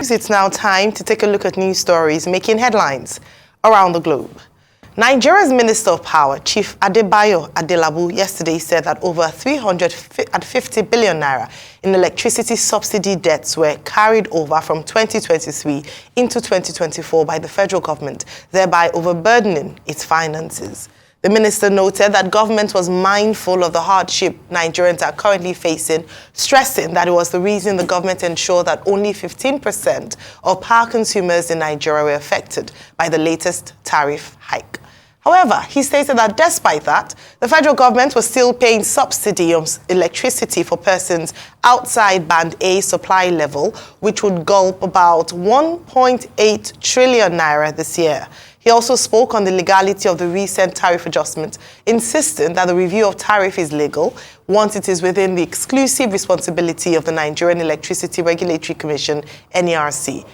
news, it's now time to take a look at news stories making headlines around the globe. Nigeria's Minister of Power, Chief Adelabu, yesterday said that over 350 billion naira in electricity subsidy debts were carried over from 2023 into 2024 by the federal government, thereby overburdening its finances. The minister noted that government was mindful of the hardship Nigerians are currently facing, stressing that it was the reason the government ensured that only 15% of power consumers in Nigeria were affected by the latest tariff hike. However, he stated that despite that, the federal government was still paying subsidy on electricity for persons outside Band A supply level, which would gulp about 1.8 trillion naira this year. He also spoke on the legality of the recent tariff adjustment, insisting that the review of tariff is legal once it is within the exclusive responsibility of the Nigerian Electricity Regulatory Commission, NERC.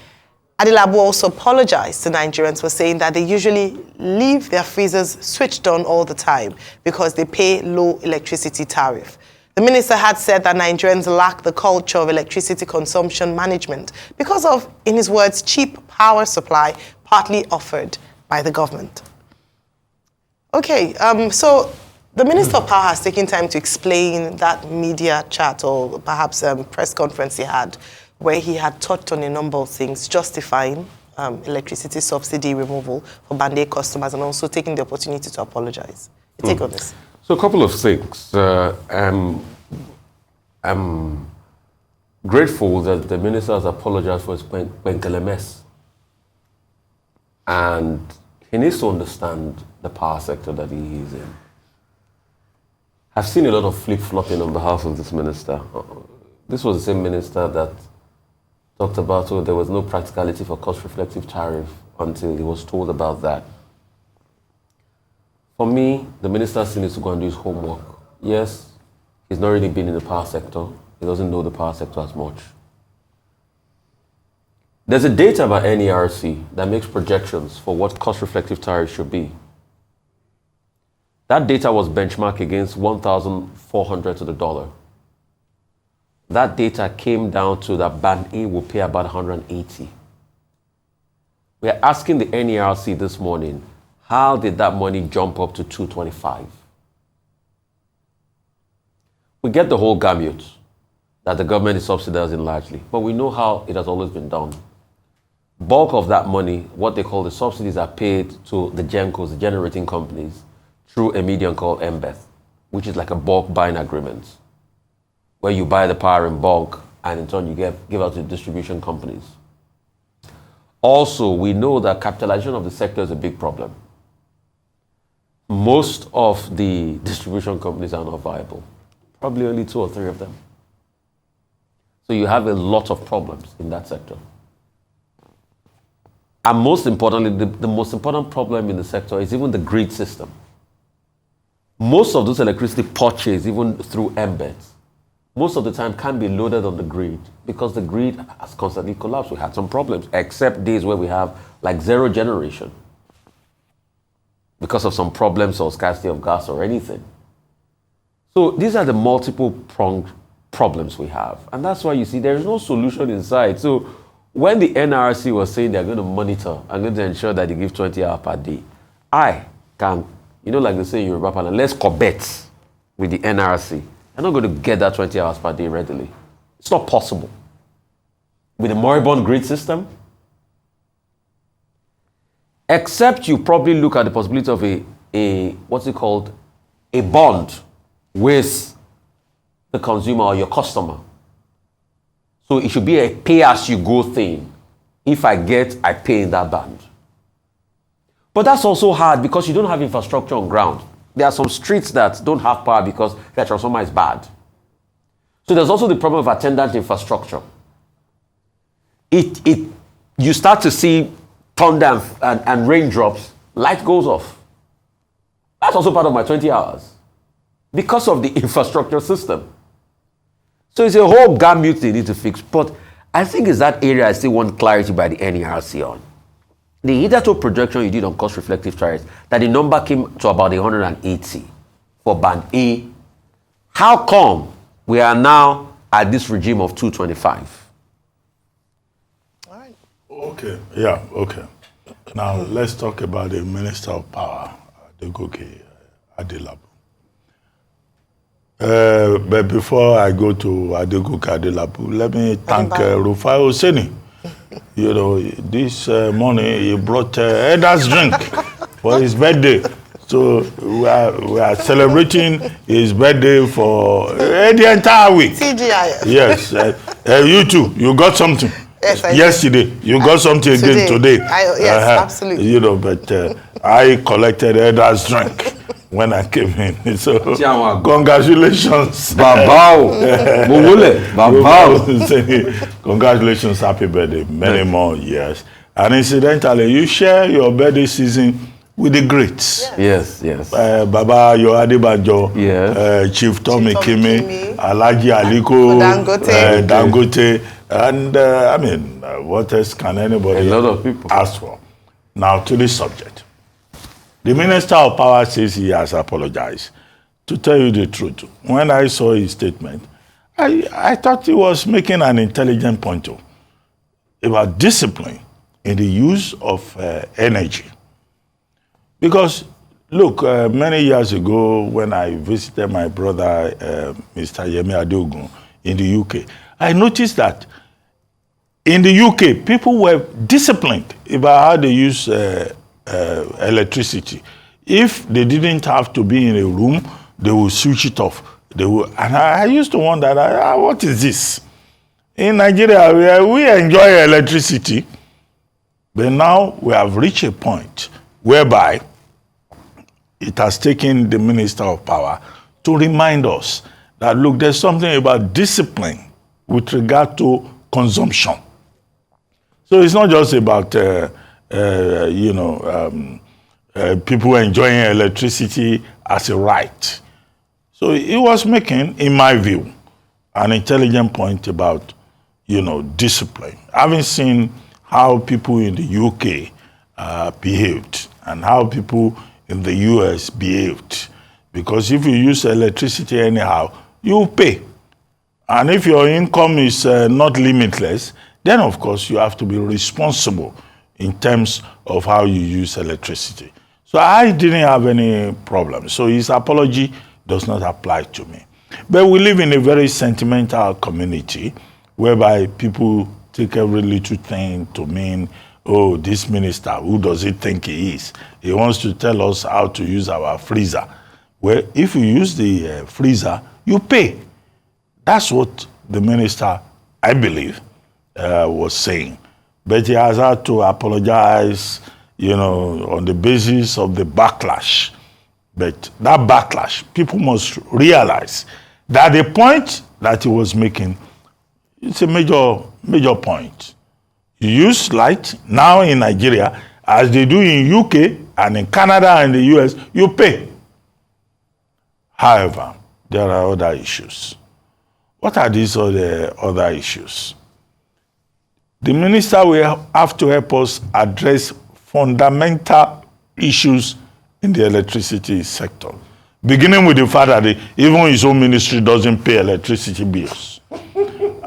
Adelabu also apologized to Nigerians for saying that they usually leave their freezers switched on all the time because they pay low electricity tariff. The minister had said that Nigerians lack the culture of electricity consumption management because of, in his words, cheap power supply partly offered by the government. Okay, so the Minister of Power has taken time to explain that media chat or perhaps press conference he had where he had touched on a number of things, justifying electricity subsidy removal for Band A customers and also taking the opportunity to apologize. Your take on this? So a couple of things. I'm grateful that the minister has apologized for his Benkele mess. And he needs to understand the power sector that he is in. I've seen a lot of flip-flopping on behalf of this minister. This was the same minister that talked about there was no practicality for cost-reflective tariff until he was told about that. For me, the minister still needs to go and do his homework. Yes, he's not really been in the power sector. He doesn't know the power sector as much. There's a data by NERC that makes projections for what cost-reflective tariff should be. That data was benchmarked against 1,400 to the dollar. That data came down to that Band A will pay about 180. We are asking the NERC this morning, how did that money jump up to 225? We get the whole gamut that the government is subsidizing largely, but we know how it has always been done. Bulk of that money, what they call the subsidies, are paid to the GENCOs, the generating companies, through a medium called MBET, which is like a bulk buying agreement, where you buy the power in bulk and in turn you give out to the distribution companies. Also, we know that capitalization of the sector is a big problem. Most of the distribution companies are not viable, probably only 2 or 3 of them. So you have a lot of problems in that sector. And most importantly, the most important problem in the sector is even the grid system. Most of those electricity purchased, even through embeds, most of the time can be loaded on the grid because the grid has constantly collapsed. We had some problems, except days where we have like zero generation because of some problems or scarcity of gas or anything. So these are the multiple pronged problems we have. And that's why you see there is no solution inside. So when the NRC was saying they're going to monitor and going to ensure that they give 20 hours per day, I can, like they say in Yoruba, let's covet with the NRC. I'm not going to get that 20 hours per day readily. It's not possible. With a moribund grid system, except you probably look at the possibility of a bond with the consumer or your customer. So it should be a pay-as-you-go thing. If I get, I pay in that band. But that's also hard because you don't have infrastructure on ground. There are some streets that don't have power because their transformer is bad. So there's also the problem of attendant infrastructure. You start to see thunder and raindrops, light goes off. That's also part of my 20 hours because of the infrastructure system. So it's a whole gamut they need to fix. But I think it's that area I still want clarity by the NERC on. The hitherto projection you did on cost-reflective tariffs, that the number came to about 180 for Band A. How come we are now at this regime of 225? All right. Okay, yeah, okay. Now, let's talk about the Minister of Power, Adegoke Adelabu. But before I go to Adegoke Adelabu, let me thank Rufai Oseni. You know, this morning he brought Eda's drink for his birthday. So we are celebrating his birthday for the entire week. TGIF. Yes. You too, you got something. Yes, I yesterday. did. You got something again today. Yes, absolutely. You know, but I collected Eda's drink when I came in. So, congratulations. Babao. Babao. Congratulations, happy birthday. Many more years. And incidentally, you share your birthday season with the greats. Yes, yes. Baba Yoadebajo, yes. Chief Tommy Kimi, Alhaji Aliko, Dangote. And I mean, what else can anybody ask for? Now, to this subject. The Minister of Power says he has apologized. To tell you the truth, when I saw his statement, I thought he was making an intelligent point about discipline in the use of energy. Because, look, many years ago when I visited my brother, Mr. Yemi Adeogun, in the UK, I noticed that in the UK, people were disciplined about how they use electricity. If they didn't have to be in a room, they would switch it off. And I used to wonder, what is this? In Nigeria, we enjoy electricity, but now we have reached a point whereby it has taken the Minister of Power to remind us that, look, there's something about discipline with regard to consumption. So it's not just about, people enjoying electricity as a right. So he was making, in my view, an intelligent point about, discipline. Having seen how people in the UK behaved and how people in the US behaved. Because if you use electricity anyhow, you pay. And if your income is not limitless, then of course you have to be responsible in terms of how you use electricity. So I didn't have any problem. So his apology does not apply to me. But we live in a very sentimental community whereby people take every little thing to mean, oh, this minister, who does he think he is? He wants to tell us how to use our freezer. Well, if you use the freezer, you pay. That's what the minister, I believe, was saying. But he has had to apologize, on the basis of the backlash. But that backlash, people must realize that the point that he was making, it's a major point. You use light now in Nigeria, as they do in UK and in Canada and the US, you pay. However, there are other issues. What are these other issues? The minister will have to help us address fundamental issues in the electricity sector, beginning with the fact that even his own ministry doesn't pay electricity bills.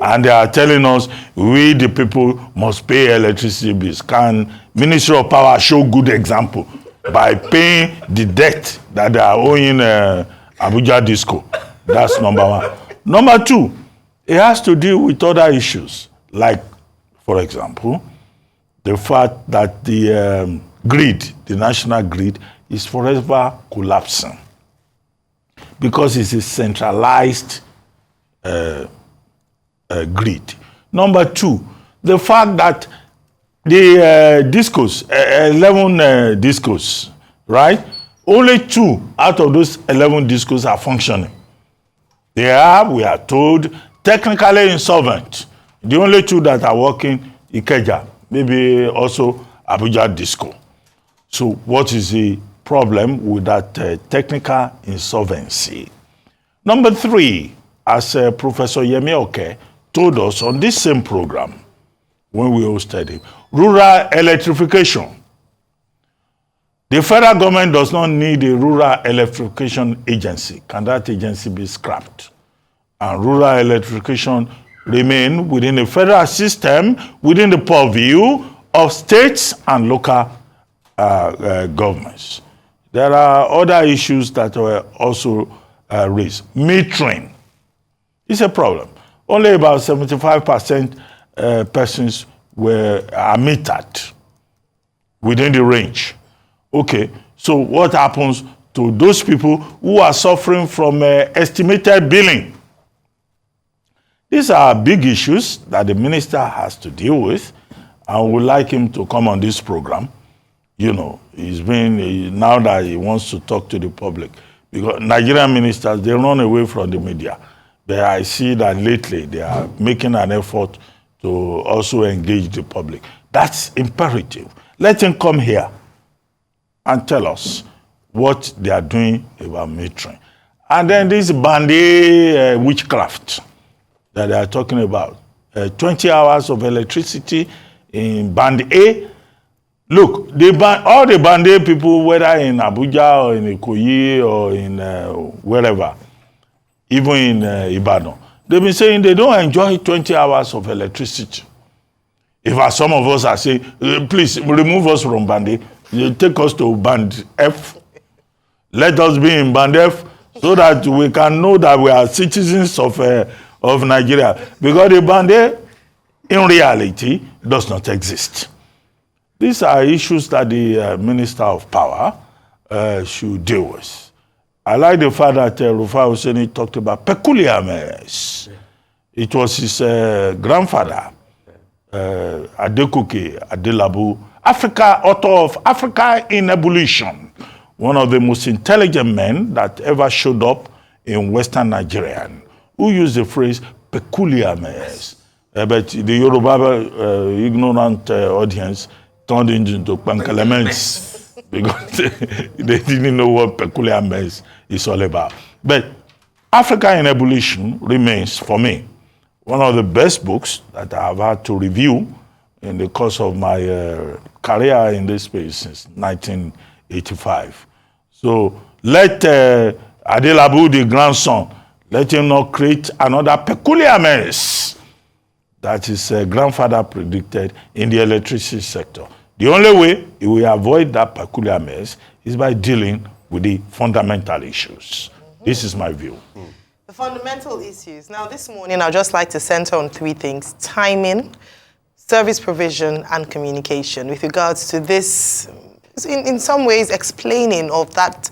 And they are telling us we, the people, must pay electricity bills. Can Ministry of Power show good example by paying the debt that they are owing Abuja Disco? That's number one. Number two, it has to deal with other issues, like, for example, the fact that the grid, the national grid, is forever collapsing because it's a centralized grid. Number two, the fact that the discos, 11 discos, right? Only 2 out of those 11 discos are functioning. They are, we are told, technically insolvent. The only 2 that are working, Ikeja, maybe also Abuja Disco. So what is the problem with that technical insolvency? Number 3, as Professor Yemi Oke told us on this same program when we hosted him, rural electrification. The federal government does not need a rural electrification agency. Can that agency be scrapped? And rural electrification remain within the federal system, within the purview of states and local governments. There are other issues that were also raised. Metering is a problem. Only about 75% persons are metered within the range. Okay, so what happens to those people who are suffering from estimated billing? These are big issues that the minister has to deal with, and we would like him to come on this program. You know, now that he wants to talk to the public, because Nigerian ministers, they run away from the media. But I see that lately they are making an effort to also engage the public. That's imperative. Let him come here and tell us what they are doing about metering. And then this Band-A witchcraft that they are talking about. 20 hours of electricity in Band-A. Look, all the Band-A people, whether in Abuja or in Ikoyi or in wherever, even in Ibadan, they've been saying they don't enjoy 20 hours of electricity. If as some of us are saying, please remove us from Band-A, take us to Band F. Let us be in Band F so that we can know that we are citizens of Nigeria. Because the Band-A, in reality, does not exist. These are issues that the Minister of Power should deal with. I like the fact that Rufai Hussaini talked about peculiar mess. It was his grandfather, Adekoke Adelabu, author of Africa in Evolution, one of the most intelligent men that ever showed up in Western Nigeria, who used the phrase peculiar mess. But the Yoruba ignorant audience turned it into pankalements because they didn't know what peculiar mess is all about. But Africa in Evolution remains, for me, one of the best books that I have had to review in the course of my career in this space since 1985. So let Adelabu, the grandson, let him not create another peculiar mess that his grandfather predicted in the electricity sector. The only way he will avoid that peculiar mess is by dealing with the fundamental issues. This is my view. The fundamental issues. Now, this morning, I'd just like to center on three things: timing, service provision, and communication. With regards to this, in some ways, explaining of that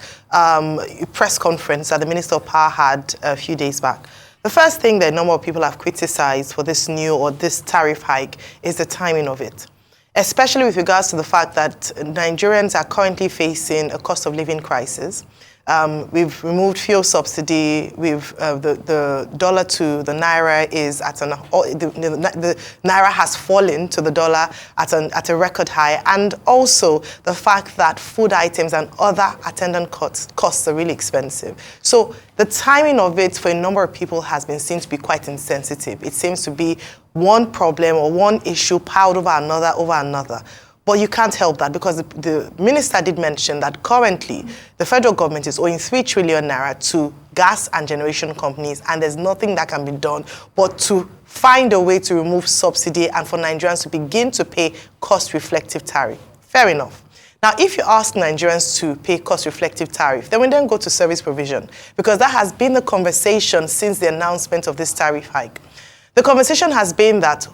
press conference that the Minister of Power had a few days back. The first thing that a number of people have criticized for this new or this tariff hike is the timing of it, especially with regards to the fact that Nigerians are currently facing a cost of living crisis. We've removed fuel subsidy. The dollar to the naira is at the naira has fallen to the dollar at a record high, and also the fact that food items and other attendant costs are really expensive. So the timing of it for a number of people has been seen to be quite insensitive. It seems to be one problem or one issue piled over another. But you can't help that, because the minister did mention that currently the federal government is owing 3 trillion naira to gas and generation companies, and there's nothing that can be done but to find a way to remove subsidy and for Nigerians to begin to pay cost-reflective tariff. Fair enough. Now, if you ask Nigerians to pay cost-reflective tariff, then we then go to service provision, because that has been the conversation since the announcement of this tariff hike. The conversation has been that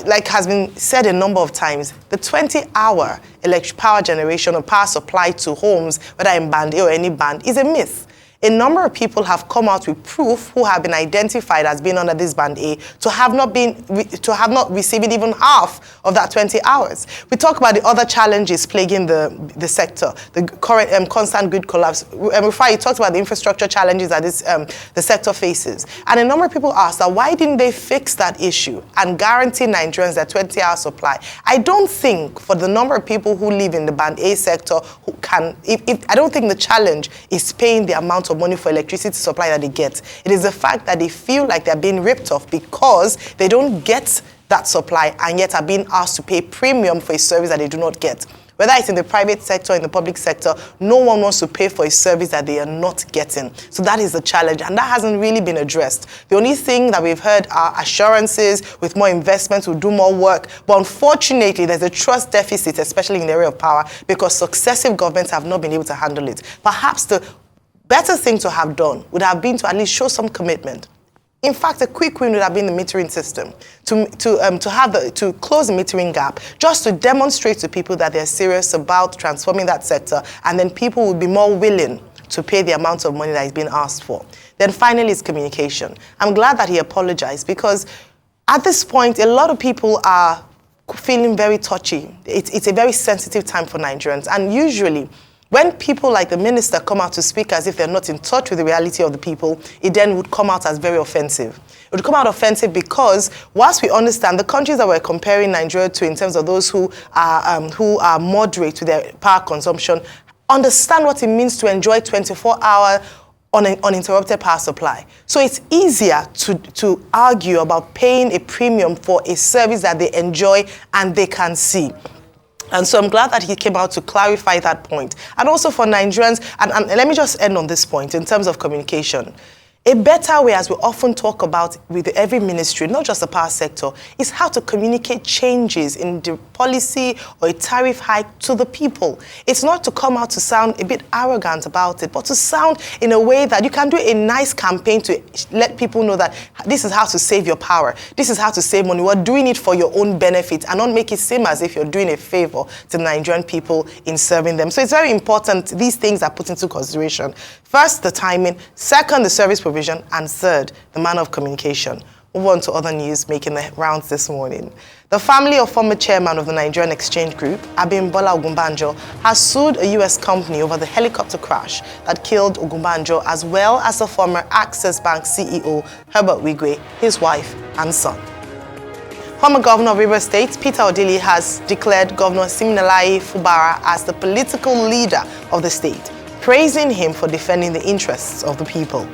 like has been said a number of times, the 20-hour electric power generation or power supply to homes, whether in Band A or any band, is a myth. A number of people have come out with proof who have been identified as being under this Band A to have not received even half of that 20 hours. We talk about the other challenges plaguing the sector, the current constant grid collapse. Before you talked about the infrastructure challenges that the sector faces. And a number of people asked that why didn't they fix that issue and guarantee Nigerians their 20-hour supply? I don't think for the number of people who live in the Band A sector who can, I don't think the challenge is paying the amount of money for electricity supply that they get. It is the fact that they feel like they're being ripped off because they don't get that supply and yet are being asked to pay premium for a service that they do not get. Whether it's in the private sector or in the public sector, no one wants to pay for a service that they are not getting. So that is the challenge, and that hasn't really been addressed. The only thing that we've heard are assurances with more investments, we'll do more work. But unfortunately, there's a trust deficit, especially in the area of power, because successive governments have not been able to handle it. Perhaps the better thing to have done would have been to at least show some commitment. In fact, a quick win would have been the metering system, to close the metering gap, just to demonstrate to people that they're serious about transforming that sector, and then people would be more willing to pay the amount of money that is being asked for. Then finally, it's communication. I'm glad that he apologized, because at this point, a lot of people are feeling very touchy. It's a very sensitive time for Nigerians, and usually, when people like the minister come out to speak as if they're not in touch with the reality of the people, it then would come out as very offensive. It would come out offensive because, whilst we understand the countries that we're comparing Nigeria to in terms of those who are moderate to their power consumption, understand what it means to enjoy 24-hour uninterrupted power supply. So it's easier to argue about paying a premium for a service that they enjoy and they can see. And so I'm glad that he came out to clarify that point. And also for Nigerians, and let me just end on this point in terms of communication. A better way, as we often talk about with every ministry, not just the power sector, is how to communicate changes in the policy or a tariff hike to the people. It's not to come out to sound a bit arrogant about it, but to sound in a way that you can do a nice campaign to let people know that this is how to save your power. This is how to save money. We're doing it for your own benefit, and not make it seem as if you're doing a favor to Nigerian people in serving them. So it's very important these things are put into consideration. First, the timing. Second, the service provision. And third, the manner of communication. Move on to other news making the rounds this morning. The family of former chairman of the Nigerian Exchange Group, Abimbola Ogunbanjo, has sued a U.S. company over the helicopter crash that killed Ogunbanjo, as well as the former Access Bank CEO, Herbert Wigwe, his wife and son. Former Governor of Rivers State, Peter Odili, has declared Governor Siminalayi Fubara as the political leader of the state, praising him for defending the interests of the people.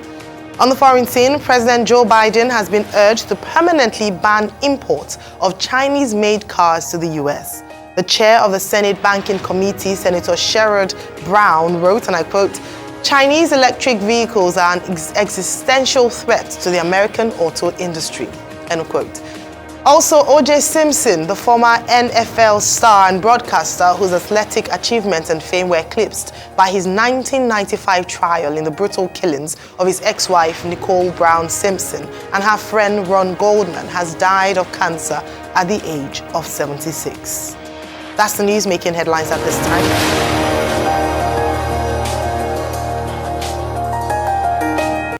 On the foreign scene, President Joe Biden has been urged to permanently ban imports of Chinese-made cars to the U.S. The chair of the Senate Banking Committee, Senator Sherrod Brown, wrote, and I quote, "Chinese electric vehicles are an existential threat to the American auto industry," end quote. Also, O.J. Simpson, the former NFL star and broadcaster whose athletic achievements and fame were eclipsed by his 1995 trial in the brutal killings of his ex-wife Nicole Brown Simpson and her friend Ron Goldman, has died of cancer at the age of 76. That's the news making headlines at this time.